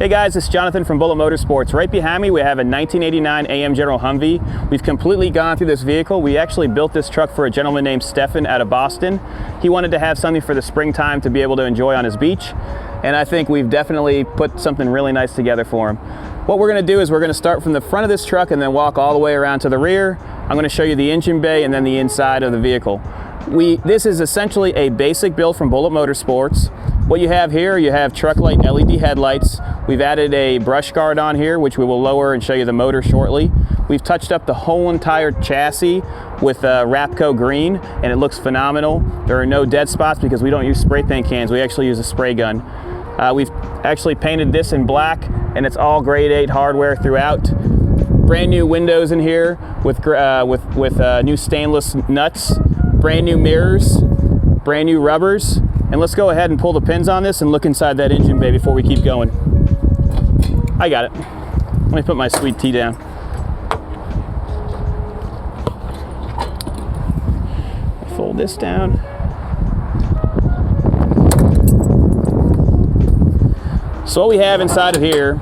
Hey guys, it's Jonathan from Bullet Motorsports. Right behind me we have a 1989 AM General Humvee. We've completely gone through this vehicle. We actually built this truck for a gentleman named Stefan out of Boston. He wanted to have something for the springtime to be able to enjoy on his beach, and I think we've definitely put something really nice together for him. What we're going to do is we're going to start from the front of this truck and then walk all the way around to the rear. I'm going to show you the engine bay and then the inside of the vehicle. This is essentially a basic build from Bullet Motorsports. What you have here, you have truck light LED headlights. We've added a brush guard on here, which we will lower and show you the motor shortly. We've touched up the whole entire chassis with Rapco green, and it looks phenomenal. There are no dead spots because we don't use spray paint cans. We actually use a spray gun. We've actually painted this in black, and it's all grade 8 hardware throughout. Brand new windows in here with new stainless nuts, brand new mirrors, brand new rubbers. And let's go ahead and pull the pins on this and look inside that engine bay before we keep going. I got it. Let me put my sweet tea down. Fold this down. So what we have inside of here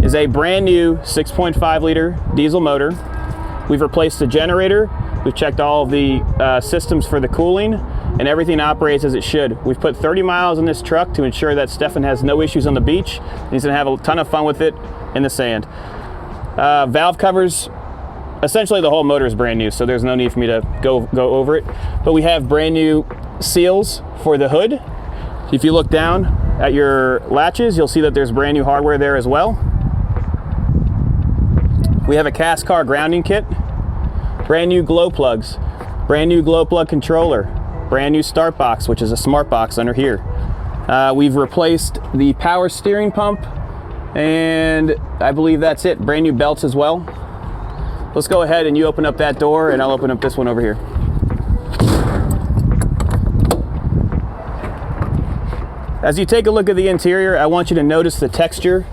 is a brand new 6.5 liter diesel motor. We've replaced the generator. We've checked all of the systems for the cooling, and everything operates as it should. We've put 30 miles in this truck to ensure that Stefan has no issues on the beach. He's gonna have a ton of fun with it in the sand. Valve covers, essentially the whole motor is brand new, so there's no need for me to go over it. But we have brand new seals for the hood. If you look down at your latches, you'll see that there's brand new hardware there as well. We have a Kaskar grounding kit, brand new glow plugs, brand new glow plug controller, brand new start box, which is a smart box under here. We've replaced the power steering pump, and I believe that's it. Brand new belts as well. Let's go ahead and you open up that door, and I'll open up this one over here. As you take a look at the interior, I want you to notice the texture.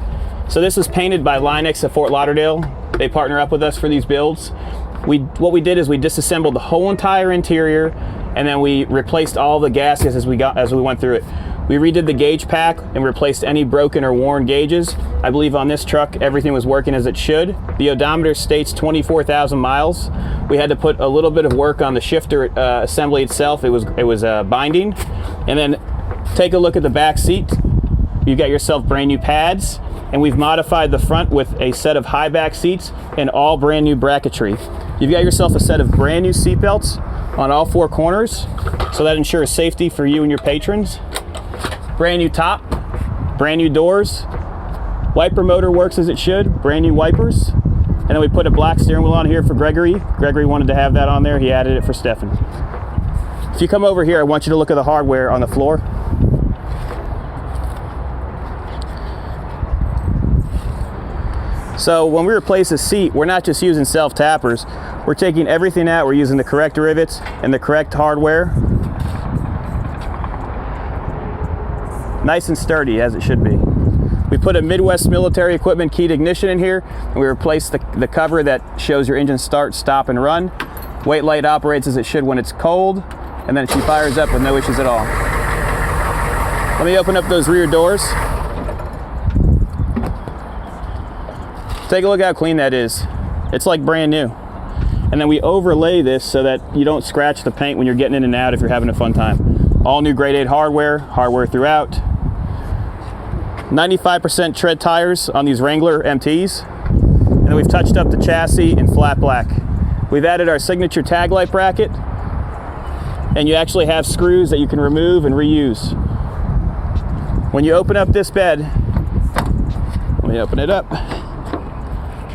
So this is painted by Line-X of Fort Lauderdale. They partner up with us for these builds. What we did is we disassembled the whole entire interior, and then we replaced all the gaskets as we went through it. We redid the gauge pack and replaced any broken or worn gauges. I believe on this truck everything was working as it should. The odometer states 24,000 miles. We had to put a little bit of work on the shifter assembly itself. It was binding. And then take a look at the back seat. You've got yourself brand new pads, and we've modified the front with a set of high back seats and all brand new bracketry. You've got yourself a set of brand new seat belts on all 4 corners, so that ensures safety for you and your patrons. Brand new top, brand new doors. Wiper motor works as it should, brand new wipers. And then we put a black steering wheel on here for Gregory. Gregory wanted to have that on there, he added it for Stefan. If you come over here, I want you to look at the hardware on the floor. So when we replace a seat, we're not just using self-tappers. We're taking everything out. We're using the correct rivets and the correct hardware. Nice and sturdy, as it should be. We put a Midwest Military Equipment keyed ignition in here, and we replaced the cover that shows your engine start, stop, and run. Weight light operates as it should when it's cold, and then she fires up with no issues at all. Let me open up those rear doors. Take a look how clean that is. It's like brand new. And then we overlay this so that you don't scratch the paint when you're getting in and out if you're having a fun time. All new grade 8 hardware throughout. 95% tread tires on these Wrangler MTs. And then we've touched up the chassis in flat black. We've added our signature tag light bracket, and you actually have screws that you can remove and reuse. When you open up this bed, let me open it up.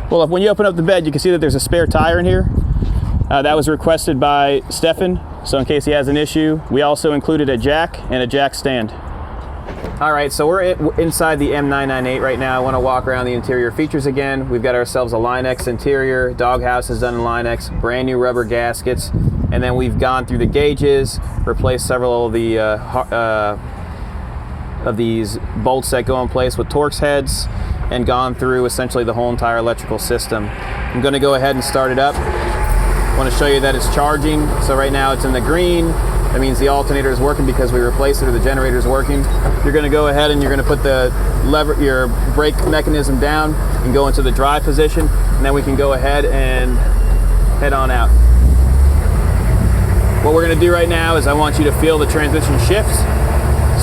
Well, when you open up the bed, you can see that there's a spare tire in here. That was requested by Stefan, so in case he has an issue. We also included a jack and a jack stand. All right, so we're inside the M998 right now. I want to walk around the interior features again. We've got ourselves a Line-X interior. Doghouse is done in Line-X, brand new rubber gaskets, and then we've gone through the gauges, replaced several of these bolts that go in place with Torx heads, and gone through essentially the whole entire electrical system. I'm going to go ahead and start it up. I want to show you that it's charging. So right now it's in the green. That means the alternator is working because we replaced it, or the generator is working. You're going to go ahead and you're going to put the your brake mechanism down and go into the drive position, and then we can go ahead and head on out. What we're going to do right now is I want you to feel the transmission shifts.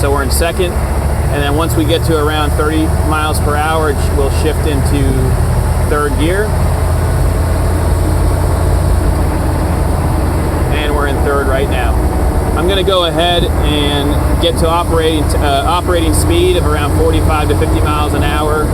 So we're in second, and then once we get to around 30 miles per hour, we'll shift into third gear. And we're in third right now. I'm going to go ahead and get to operating speed of around 45 to 50 miles an hour.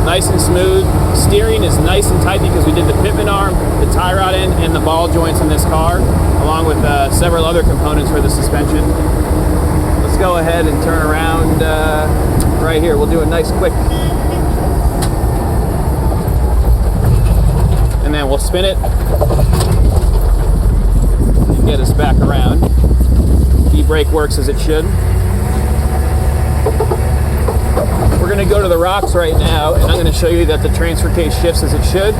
Nice and smooth. Steering is nice and tight because we did the pitman arm, the tie rod end, and the ball joints in this car, along with several other components for the suspension. Let's go ahead and turn around right here. We'll do a nice quick, and then we'll spin it and get us back around. E-brake works as it should. We're going to go to the rocks right now, and I'm going to show you that the transfer case shifts as it should.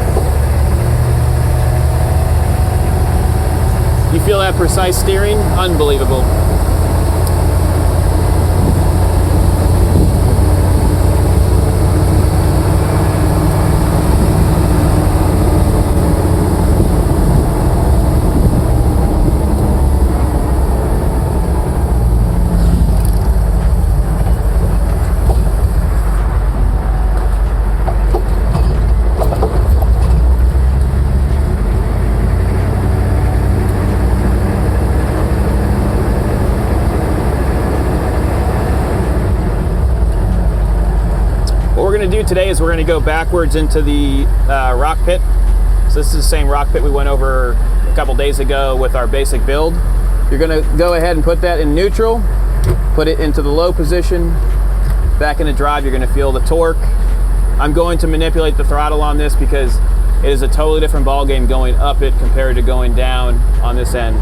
You feel that precise steering? Unbelievable. What we're going to do today is we're going to go backwards into the rock pit. So this is the same rock pit we went over a couple days ago with our basic build. You're going to go ahead and put that in neutral, put it into the low position, back into drive. You're going to feel the torque. I'm going to manipulate the throttle on this because it is a totally different ball game going up it compared to going down on this end.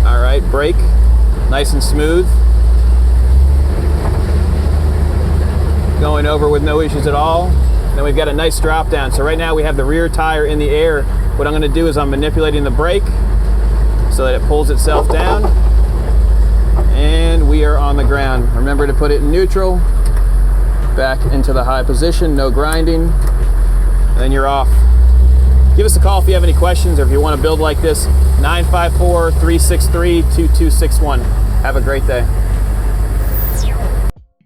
All right, brake, nice and smooth. Going over with no issues at all. Then we've got a nice drop down. So right now we have the rear tire in the air. What I'm going to do is I'm manipulating the brake so that it pulls itself down, and we are on the ground. Remember to put it in neutral, back into the high position, no grinding, and then you're off. Give us a call if you have any questions or if you want to build like this. 954-363-2261. Have a great day.